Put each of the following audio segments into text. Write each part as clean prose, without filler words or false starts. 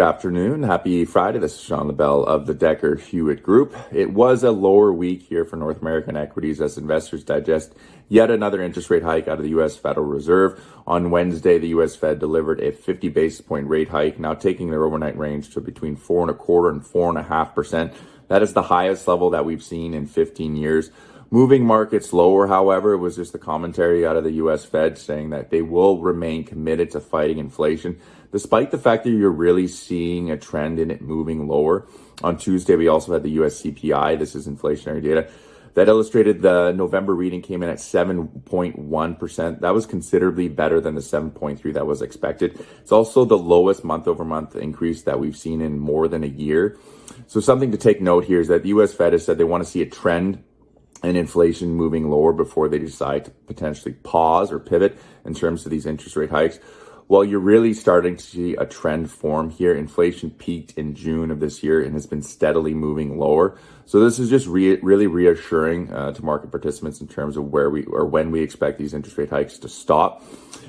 Good afternoon. Happy Friday. This is Shawn Labelle of the Dekker Hewett Group. It was a lower week here for North American equities as investors digest yet another interest rate hike out of the U.S. Federal Reserve. On Wednesday, the U.S. Fed delivered a 50 basis point rate hike, now taking their overnight range to between 4.25% and 4.5%. That is the highest level that we've seen in 15 years. Moving markets lower, however, was just the commentary out of the U.S. Fed saying that they will remain committed to fighting inflation, despite the fact that you're really seeing a trend in it moving lower. On Tuesday, we also had the U.S. CPI. This is inflationary data that illustrated the November reading came in at 7.1%. That was considerably better than the 7.3% that was expected. It's also the lowest month-over-month increase that we've seen in more than a year. So something to take note here is that the U.S. Fed has said they want to see a trend and inflation moving lower before they decide to potentially pause or pivot in terms of these interest rate hikes. Well, you're really starting to see a trend form here. Inflation peaked in June of this year and has been steadily moving lower. So this is just really reassuring to market participants in terms of where we or when we expect these interest rate hikes to stop.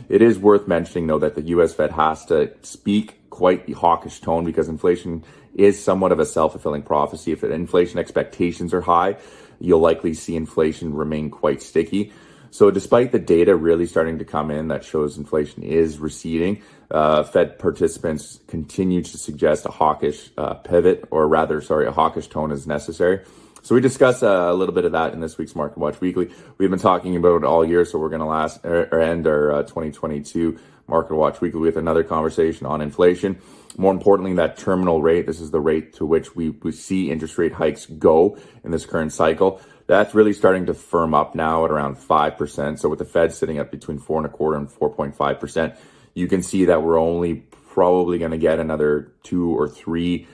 It is worth mentioning, though, that the U.S. Fed has to speak quite the hawkish tone because inflation is somewhat of a self-fulfilling prophecy. If inflation expectations are high, you'll likely see inflation remain quite sticky. So despite the data really starting to come in that shows inflation is receding, Fed participants continue to suggest a hawkish pivot, or rather, a hawkish tone is necessary. So we discussed a little bit of that in this week's Market Watch Weekly. We've been talking about it all year, so we're going to end our 2022 Market Watch Weekly with another conversation on inflation. More importantly, that terminal rate, this is the rate to which we see interest rate hikes go in this current cycle. That's really starting to firm up now at around 5%. So with the Fed sitting up between 4.25% and 4.5%, you can see that we're only probably going to get another 2 or 3,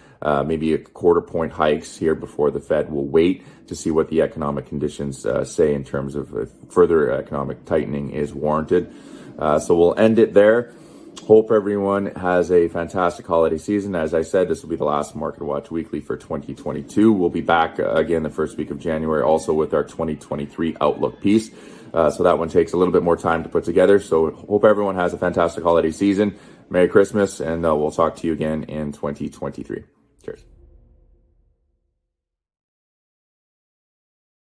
maybe a quarter point hikes here before the Fed will wait to see what the economic conditions say in terms of further economic tightening is warranted. So we'll end it there. Hope everyone has a fantastic holiday season. As I said, this will be the last Market Watch Weekly for 2022. We'll be back again the first week of January, also with our 2023 Outlook piece. So that one takes a little bit more time to put together. So hope everyone has a fantastic holiday season. Merry Christmas, and we'll talk to you again in 2023. Cheers.